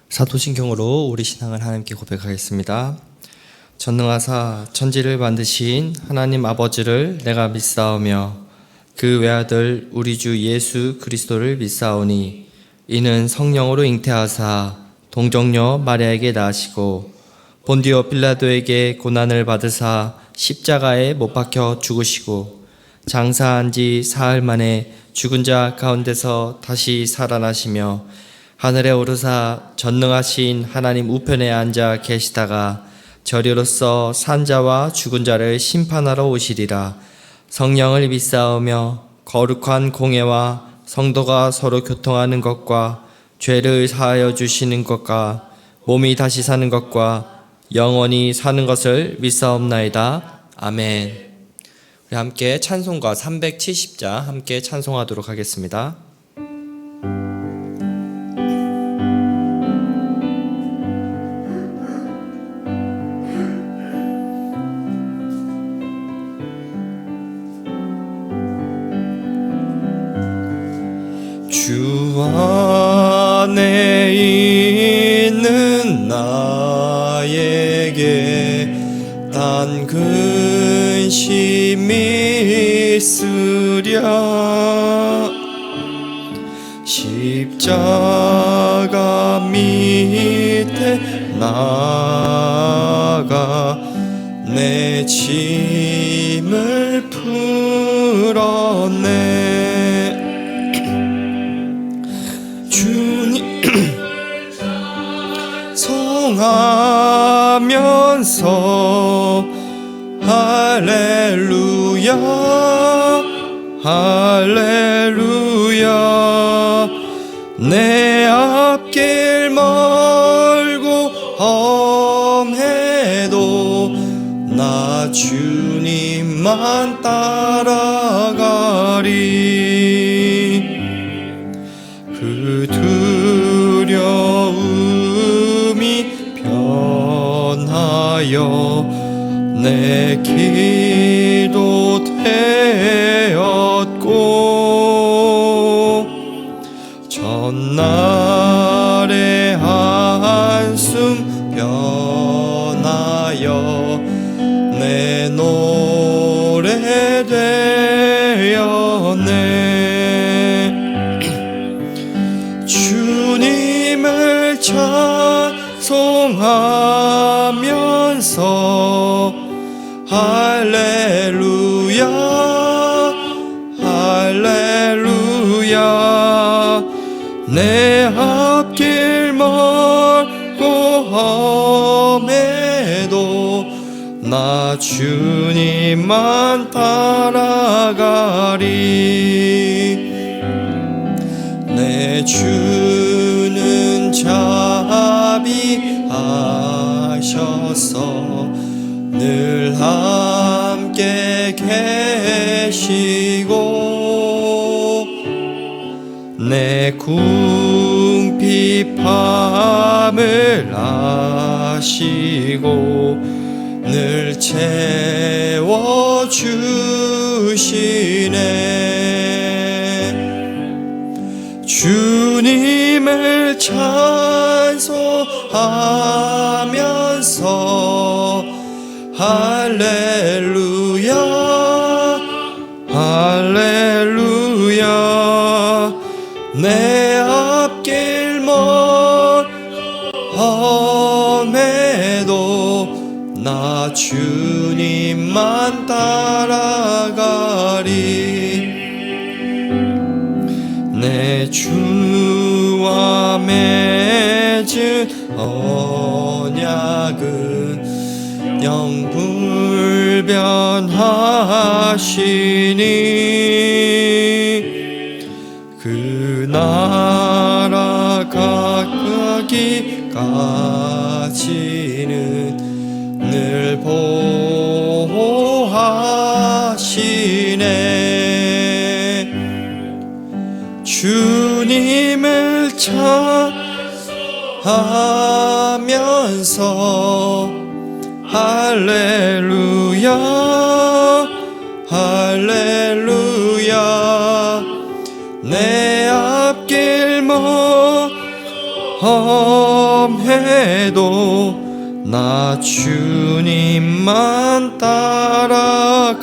사도신경으로 우리 신앙을 하나님께 고백하겠습니다. 전능하사 천지를 만드신 하나님 아버지를 내가 믿사오며 그 외아들 우리 주 예수 그리스도를 믿사오니 이는 성령으로 잉태하사 동정녀 마리아에게 낳으시고 본디오 빌라도에게 고난을 받으사 십자가에 못 박혀 죽으시고 장사한 지 사흘 만에 죽은 자 가운데서 다시 살아나시며 하늘에 오르사 전능하신 하나님 우편에 앉아 계시다가 저리로서 산자와 죽은 자를 심판하러 오시리라. 성령을 믿사오며 거룩한 공예와 성도가 서로 교통하는 것과 죄를 사하여 주시는 것과 몸이 다시 사는 것과 영원히 사는 것을 믿사옵나이다. 아멘. 우리 함께 찬송가 370자 함께 찬송하도록 하겠습니다. 주 안에 있는 나에게 단 근심이 있으랴. 십자가 밑에 나가 내 짐을 풀었네. 주님 송하면서 할렐루야 할렐루야. 내 앞길 멀고 험해도 나 주님만 따라가리. 그 두려움이 변하여 내 기도 되었고 전날의 한숨 변하여 내 노래 되었네. 주님을 찬송하면서 할렐루야 할렐루야. 내 앞길 멀고 험해도 나 주님만 따라가리. 내 주는 자비하셔서 늘 함께 계시고 내 궁핍함을 아시고 늘 채워주시네. 주님을 찬송하면서 할렐루야 할렐루야. 내 앞길 험해도 나 주님만 따라가리. 내 주와 맺은 언약은 영불변하시니 그 나라 가기까지는 늘 보호하시네. 주님을 찬송하면서 할렐루야 할렐루야. 내 앞길 험해도 나 주님만 따라가리.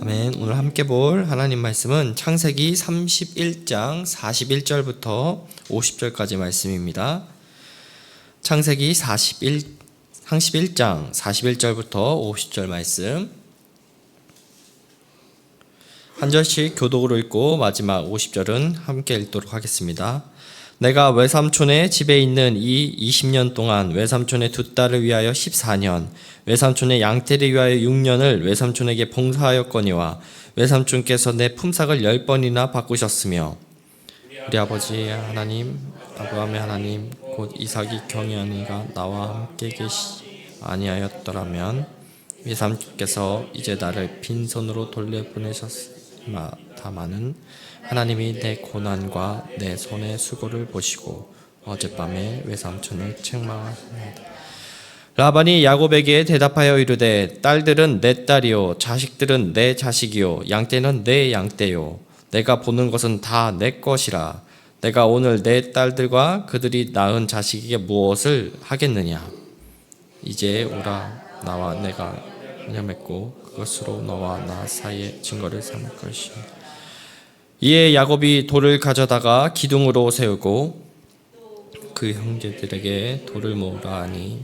아멘. 오늘 함께 볼 하나님 말씀은 창세기 31장 41절부터 50절까지 말씀입니다. 창세기 31장 41절부터 50절 말씀 한 절씩 교독으로 읽고 마지막 50절은 함께 읽도록 하겠습니다. 내가 외삼촌의 집에 있는 이 20년 동안 외삼촌의 두 딸을 위하여 14년, 외삼촌의 양떼를 위하여 6년을 외삼촌에게 봉사하였거니와 외삼촌께서 내 품삯을 10번이나 바꾸셨으며 우리 아버지 하나님, 아브라함의 하나님 곧 이삭이 경외하니가 나와 함께 계시 아니하였더라면 외삼촌께서 이제 나를 빈손으로 돌려보내셨으나 다마는 하나님이 내 고난과 내 손의 수고를 보시고 어젯밤에 외삼촌을 책망하십니다. 라반이 야곱에게 대답하여 이르되 딸들은 내 딸이요 자식들은 내 자식이요 양떼는 내 양떼요 내가 보는 것은 다 내 것이라. 내가 오늘 내 딸들과 그들이 낳은 자식에게 무엇을 하겠느냐. 이제 오라 나와 내가 맺고 그것으로 너와 나 사이에 증거를 삼을 것이니. 이에 야곱이 돌을 가져다가 기둥으로 세우고 그 형제들에게 돌을 모으라 하니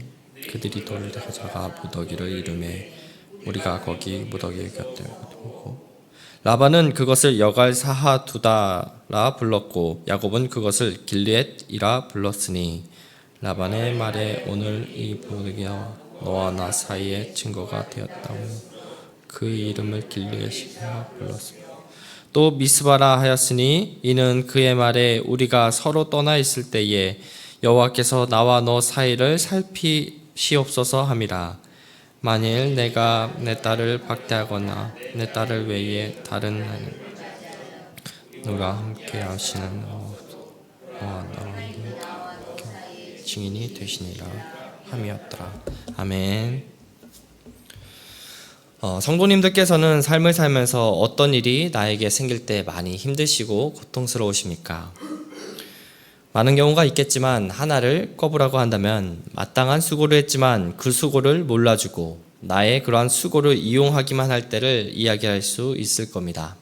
그들이 돌을 가져다가 무더기를 이르매 우리가 거기 무더기 곁에 두고 라반은 그것을 여갈 사하두다라 불렀고 야곱은 그것을 길리앗이라 불렀으니 라반의 말에 오늘 이 무더기와 너와 나 사이에 증거가 되었다고 그 이름을 길리앗이라 불렀습니다. 또 미스바라 하였으니 이는 그의 말에 우리가 서로 떠나 있을 때에 여호와께서 나와 너 사이를 살피시옵소서 함이라. 만일 내가 내 딸을 박대하거나 내 딸을 외에 다른 누가 함께 하시는 너와 너와 증인이 되시니라 함이었더라. 아멘. 성도님들께서는 삶을 살면서 어떤 일이 나에게 생길 때 많이 힘드시고 고통스러우십니까? 많은 경우가 있겠지만 하나를 꼽으라고 한다면 마땅한 수고를 했지만 그 수고를 몰라주고 나의 그러한 수고를 이용하기만 할 때를 이야기할 수 있을 겁니다.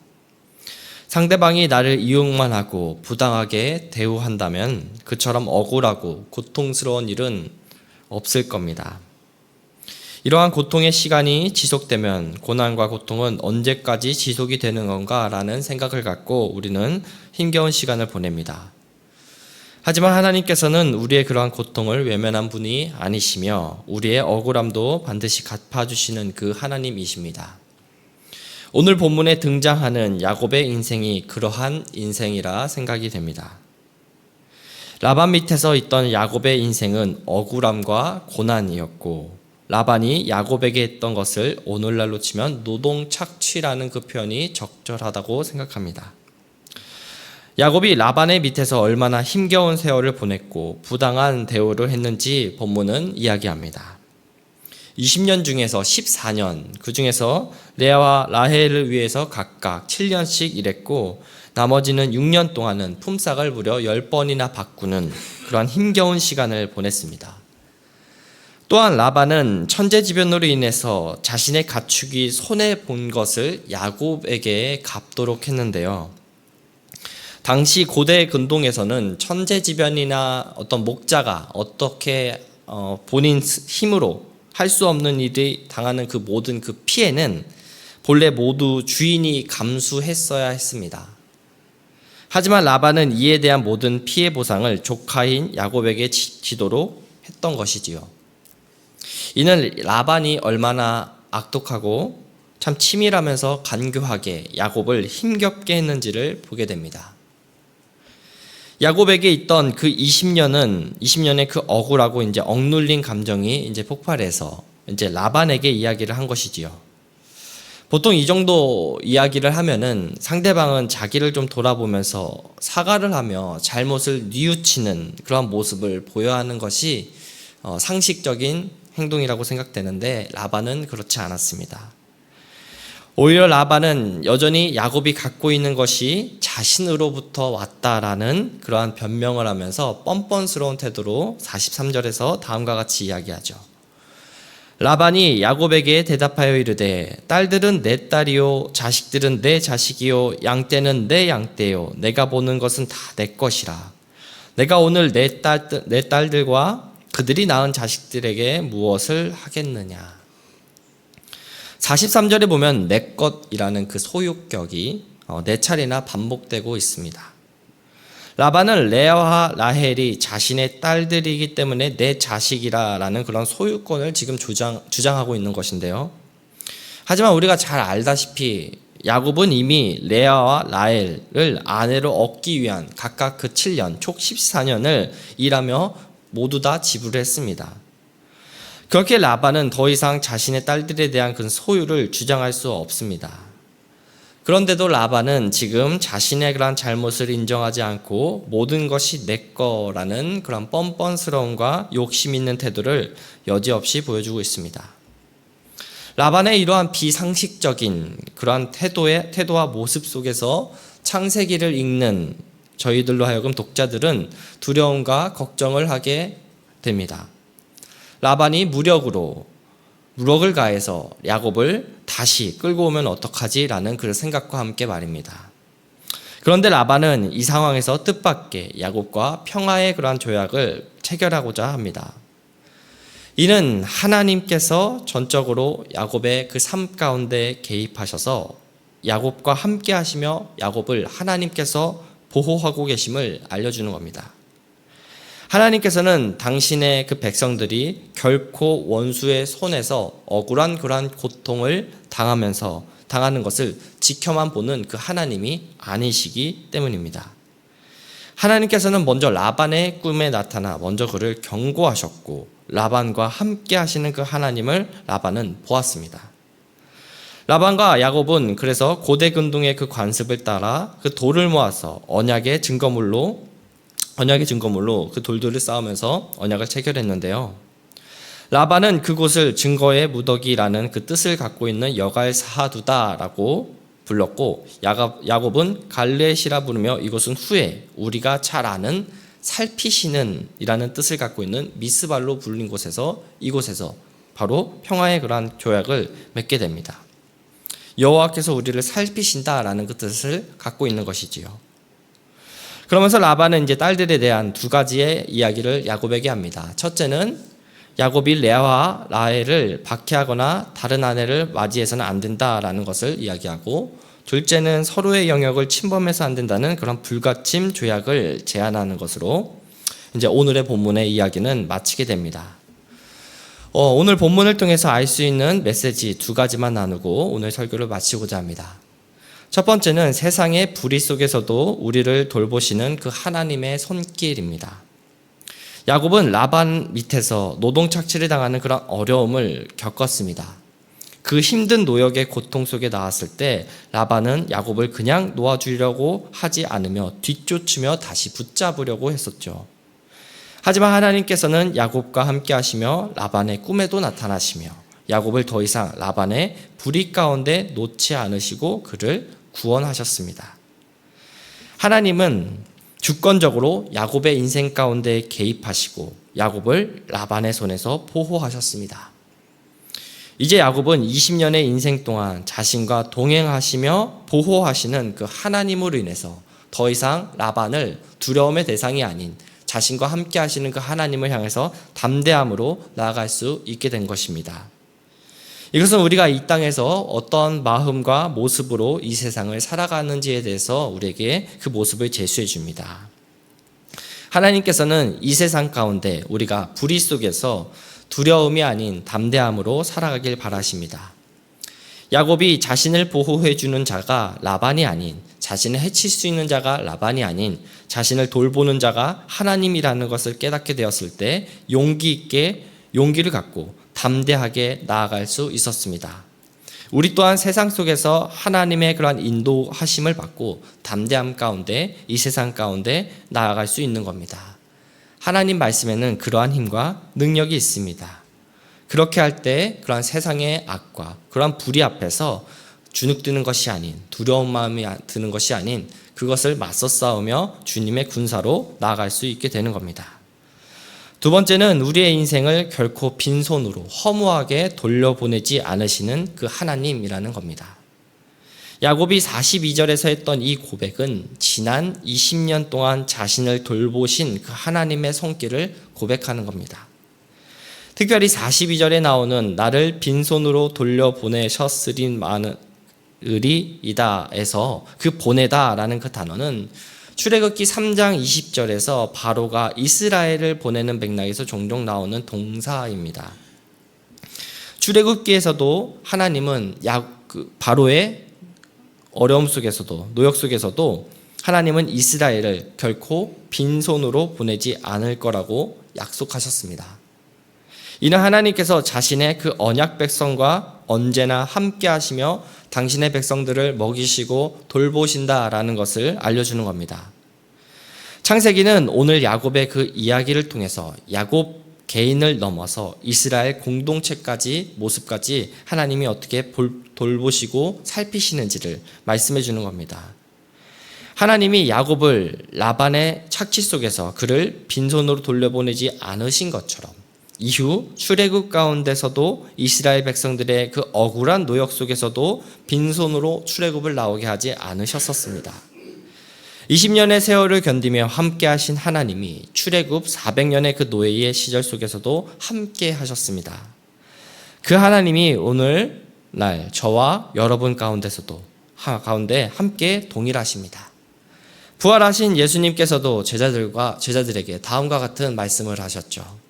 상대방이 나를 이용만 하고 부당하게 대우한다면 그처럼 억울하고 고통스러운 일은 없을 겁니다. 이러한 고통의 시간이 지속되면 고난과 고통은 언제까지 지속이 되는 건가 라는 생각을 갖고 우리는 힘겨운 시간을 보냅니다. 하지만 하나님께서는 우리의 그러한 고통을 외면한 분이 아니시며 우리의 억울함도 반드시 갚아주시는 그 하나님이십니다. 오늘 본문에 등장하는 야곱의 인생이 그러한 인생이라 생각이 됩니다. 라반 밑에서 있던 야곱의 인생은 억울함과 고난이었고 라반이 야곱에게 했던 것을 오늘날로 치면 노동착취라는 그 표현이 적절하다고 생각합니다. 야곱이 라반의 밑에서 얼마나 힘겨운 세월을 보냈고 부당한 대우를 했는지 본문은 이야기합니다. 20년 중에서 14년, 그 중에서 레아와 라헬을 위해서 각각 7년씩 일했고 나머지는 6년 동안은 품삯을 무려 10번이나 바꾸는 그러한 힘겨운 시간을 보냈습니다. 또한 라반은 천재지변으로 인해서 자신의 가축이 손해본 것을 야곱에게 갚도록 했는데요. 당시 고대 근동에서는 천재지변이나 어떤 목자가 어떻게 본인 힘으로 할 수 없는 일이 당하는 그 모든 그 피해는 본래 모두 주인이 감수했어야 했습니다. 하지만 라반은 이에 대한 모든 피해 보상을 조카인 야곱에게 지도록 했던 것이지요. 이는 라반이 얼마나 악독하고 참 치밀하면서 간교하게 야곱을 힘겹게 했는지를 보게 됩니다. 야곱에게 있던 그 20년의 그 억울하고 이제 억눌린 감정이 이제 폭발해서 이제 라반에게 이야기를 한 것이지요. 보통 이 정도 이야기를 하면은 상대방은 자기를 좀 돌아보면서 사과를 하며 잘못을 뉘우치는 그런 모습을 보여야 하는 것이 상식적인 행동이라고 생각되는데 라반은 그렇지 않았습니다. 오히려 라반은 여전히 야곱이 갖고 있는 것이 자신으로부터 왔다라는 그러한 변명을 하면서 뻔뻔스러운 태도로 43절에서 다음과 같이 이야기하죠. 라반이 야곱에게 대답하여 이르되 딸들은 내 딸이요 자식들은 내 자식이요 양떼는 내 양떼요 내가 보는 것은 다 내 것이라. 내가 오늘 내 딸들과 그들이 낳은 자식들에게 무엇을 하겠느냐. 43절에 보면 내 것이라는 그 소유격이 4차례나 반복되고 있습니다. 라반은 레아와 라헬이 자신의 딸들이기 때문에 내 자식이라는 그런 소유권을 지금 주장하고 있는 것인데요. 하지만 우리가 잘 알다시피 야곱은 이미 레아와 라헬을 아내로 얻기 위한 각각 그 7년, 총 14년을 일하며 모두 다 지불했습니다. 그렇게 라반은 더 이상 자신의 딸들에 대한 그 소유를 주장할 수 없습니다. 그런데도 라반은 지금 자신의 그런 잘못을 인정하지 않고 모든 것이 내 거라는 그런 뻔뻔스러움과 욕심 있는 태도를 여지없이 보여주고 있습니다. 라반의 이러한 비상식적인 그러한 태도와 모습 속에서 창세기를 읽는 저희들로 하여금 독자들은 두려움과 걱정을 하게 됩니다. 라반이 무력을 가해서 야곱을 다시 끌고 오면 어떡하지? 라는 그 생각과 함께 말입니다. 그런데 라반은 이 상황에서 뜻밖의 야곱과 평화의 그러한 조약을 체결하고자 합니다. 이는 하나님께서 전적으로 야곱의 그 삶 가운데 개입하셔서 야곱과 함께 하시며 야곱을 하나님께서 보호하고 계심을 알려주는 겁니다. 하나님께서는 당신의 그 백성들이 결코 원수의 손에서 억울한 그러한 고통을 당하는 것을 지켜만 보는 그 하나님이 아니시기 때문입니다. 하나님께서는 먼저 라반의 꿈에 나타나 먼저 그를 경고하셨고 라반과 함께 하시는 그 하나님을 라반은 보았습니다. 라반과 야곱은 그래서 고대 근동의 그 관습을 따라 그 돌을 모아서 언약의 증거물로 그 돌들을 쌓으면서 언약을 체결했는데요. 라반은 그곳을 증거의 무더기라는 그 뜻을 갖고 있는 여갈사하두다라고 불렀고 야곱은 갈렛이라 부르며 이곳은 후에 우리가 잘 아는 살피시는 이라는 뜻을 갖고 있는 미스발로 불린 이곳에서 바로 평화의 그러한 조약을 맺게 됩니다. 여호와께서 우리를 살피신다라는 그 뜻을 갖고 있는 것이지요. 그러면서 라반은 이제 딸들에 대한 두 가지의 이야기를 야곱에게 합니다. 첫째는 야곱이 레아와 라헬을 박해하거나 다른 아내를 맞이해서는 안 된다라는 것을 이야기하고, 둘째는 서로의 영역을 침범해서 안 된다는 그런 불가침 조약을 제안하는 것으로 이제 오늘의 본문의 이야기는 마치게 됩니다. 오늘 본문을 통해서 알 수 있는 메시지 두 가지만 나누고 오늘 설교를 마치고자 합니다. 첫 번째는 세상의 불의 속에서도 우리를 돌보시는 그 하나님의 손길입니다. 야곱은 라반 밑에서 노동착취를 당하는 그런 어려움을 겪었습니다. 그 힘든 노역의 고통 속에 나왔을 때 라반은 야곱을 그냥 놓아주려고 하지 않으며 뒤쫓으며 다시 붙잡으려고 했었죠. 하지만 하나님께서는 야곱과 함께 하시며 라반의 꿈에도 나타나시며 야곱을 더 이상 라반의 불의 가운데 놓지 않으시고 그를 구원하셨습니다. 하나님은 주권적으로 야곱의 인생 가운데 개입하시고 야곱을 라반의 손에서 보호하셨습니다. 이제 야곱은 20년의 인생 동안 자신과 동행하시며 보호하시는 그 하나님으로 인해서 더 이상 라반을 두려움의 대상이 아닌 자신과 함께 하시는 그 하나님을 향해서 담대함으로 나아갈 수 있게 된 것입니다. 이것은 우리가 이 땅에서 어떤 마음과 모습으로 이 세상을 살아가는지에 대해서 우리에게 그 모습을 제시해 줍니다. 하나님께서는 이 세상 가운데 우리가 불의 속에서 두려움이 아닌 담대함으로 살아가길 바라십니다. 야곱이 자신을 보호해 주는 자가 라반이 아닌, 자신을 해칠 수 있는 자가 라반이 아닌 자신을 돌보는 자가 하나님이라는 것을 깨닫게 되었을 때 용기를 갖고 담대하게 나아갈 수 있었습니다. 우리 또한 세상 속에서 하나님의 그러한 인도하심을 받고 담대함 가운데 이 세상 가운데 나아갈 수 있는 겁니다. 하나님 말씀에는 그러한 힘과 능력이 있습니다. 그렇게 할 때 그러한 세상의 악과 그러한 불의 앞에서 주눅드는 것이 아닌, 두려운 마음이 드는 것이 아닌 그것을 맞서 싸우며 주님의 군사로 나아갈 수 있게 되는 겁니다. 두 번째는 우리의 인생을 결코 빈손으로 허무하게 돌려보내지 않으시는 그 하나님이라는 겁니다. 야곱이 42절에서 했던 이 고백은 지난 20년 동안 자신을 돌보신 그 하나님의 손길을 고백하는 겁니다. 특별히 42절에 나오는 나를 빈손으로 돌려보내셨으리이다에서 그 보내다라는 그 단어는 출애굽기 3장 20절에서 바로가 이스라엘을 보내는 맥락에서 종종 나오는 동사입니다. 출애굽기에서도 하나님은 바로의 어려움 속에서도, 노역 속에서도 하나님은 이스라엘을 결코 빈손으로 보내지 않을 거라고 약속하셨습니다. 이는 하나님께서 자신의 그 언약 백성과 언제나 함께 하시며 당신의 백성들을 먹이시고 돌보신다라는 것을 알려주는 겁니다. 창세기는 오늘 야곱의 그 이야기를 통해서 야곱 개인을 넘어서 이스라엘 공동체까지 모습까지 하나님이 어떻게 돌보시고 살피시는지를 말씀해 주는 겁니다. 하나님이 야곱을 라반의 착취 속에서 그를 빈손으로 돌려보내지 않으신 것처럼 이후 출애굽 가운데서도 이스라엘 백성들의 그 억울한 노역 속에서도 빈손으로 출애굽을 나오게 하지 않으셨었습니다. 20년의 세월을 견디며 함께 하신 하나님이 출애굽 400년의 그 노예의 시절 속에서도 함께 하셨습니다. 그 하나님이 오늘날 저와 여러분 가운데 함께 동일하십니다. 부활하신 예수님께서도 제자들에게 다음과 같은 말씀을 하셨죠.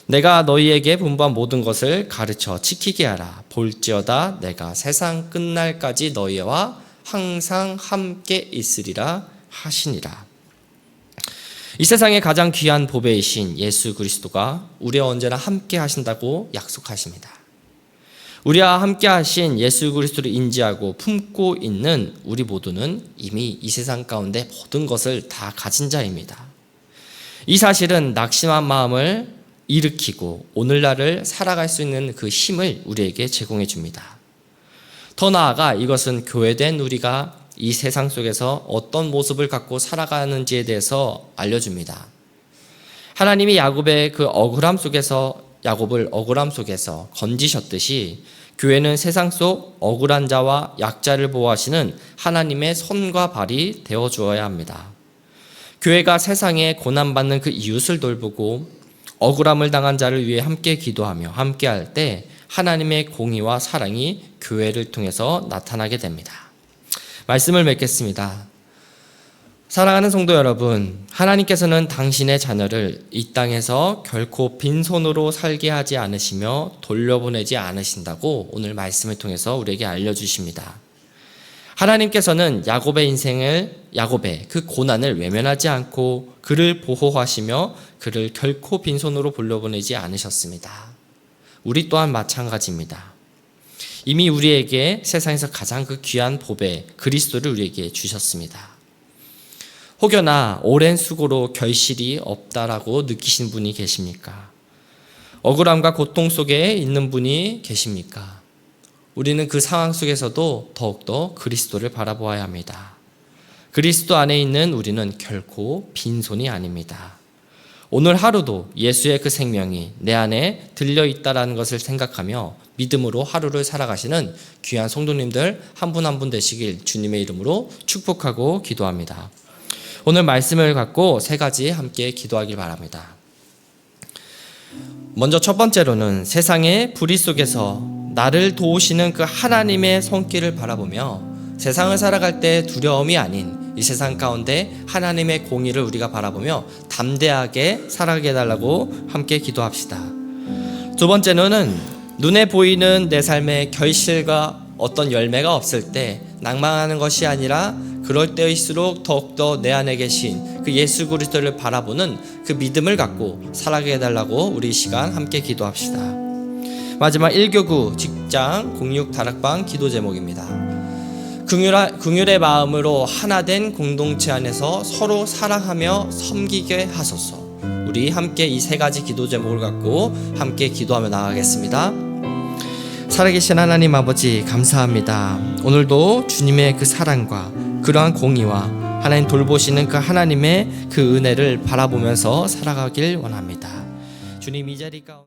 내가 너희에게 분부한 모든 것을 가르쳐 지키게 하라. 볼지어다 내가 세상 끝날까지 너희와 항상 함께 있으리라 하시니라. 이 세상에 가장 귀한 보배이신 예수 그리스도가 우리와 언제나 함께 하신다고 약속하십니다. 우리와 함께 하신 예수 그리스도를 인지하고 품고 있는 우리 모두는 이미 이 세상 가운데 모든 것을 다 가진 자입니다. 이 사실은 낙심한 마음을 일으키고 오늘날을 살아갈 수 있는 그 힘을 우리에게 제공해 줍니다. 더 나아가 이것은 교회된 우리가 이 세상 속에서 어떤 모습을 갖고 살아가는지에 대해서 알려줍니다. 하나님이 야곱을 억울함 속에서 건지셨듯이 교회는 세상 속 억울한 자와 약자를 보호하시는 하나님의 손과 발이 되어 주어야 합니다. 교회가 세상에 고난받는 그 이웃을 돌보고 억울함을 당한 자를 위해 함께 기도하며 함께할 때 하나님의 공의와 사랑이 교회를 통해서 나타나게 됩니다. 말씀을 맺겠습니다. 사랑하는 성도 여러분, 하나님께서는 당신의 자녀를 이 땅에서 결코 빈손으로 살게 하지 않으시며 돌려보내지 않으신다고 오늘 말씀을 통해서 우리에게 알려주십니다. 하나님께서는 야곱의 그 고난을 외면하지 않고 그를 보호하시며 그를 결코 빈손으로 돌려보내지 않으셨습니다. 우리 또한 마찬가지입니다. 이미 우리에게 세상에서 가장 그 귀한 보배 그리스도를 우리에게 주셨습니다. 혹여나 오랜 수고로 결실이 없다라고 느끼신 분이 계십니까? 억울함과 고통 속에 있는 분이 계십니까? 우리는 그 상황 속에서도 더욱더 그리스도를 바라보아야 합니다. 그리스도 안에 있는 우리는 결코 빈손이 아닙니다. 오늘 하루도 예수의 그 생명이 내 안에 들려있다라는 것을 생각하며 믿음으로 하루를 살아가시는 귀한 성도님들 한 분 한 분 되시길 주님의 이름으로 축복하고 기도합니다. 오늘 말씀을 갖고 세 가지 함께 기도하길 바랍니다. 먼저 첫 번째로는 세상의 불의 속에서 나를 도우시는 그 하나님의 손길을 바라보며 세상을 살아갈 때 두려움이 아닌 이 세상 가운데 하나님의 공의를 우리가 바라보며 담대하게 살아가게 해달라고 함께 기도합시다. 두 번째로는 눈에 보이는 내 삶의 결실과 어떤 열매가 없을 때 낭망하는 것이 아니라 그럴 때일수록 더욱더 내 안에 계신 그 예수 그리스도를 바라보는 그 믿음을 갖고 살아가게 해달라고 우리 이 시간 함께 기도합시다. 마지막 1교구 직장 공육 다락방 기도 제목입니다. 긍휼의 마음으로 하나된 공동체 안에서 서로 사랑하며 섬기게 하소서. 우리 함께 이 세 가지 기도 제목을 갖고 함께 기도하며 나아가겠습니다. 살아계신 하나님 아버지 감사합니다. 오늘도 주님의 그 사랑과 그러한 공의와 하나님 돌보시는 그 하나님의 그 은혜를 바라보면서 살아가길 원합니다. 주님 이 자리 가운데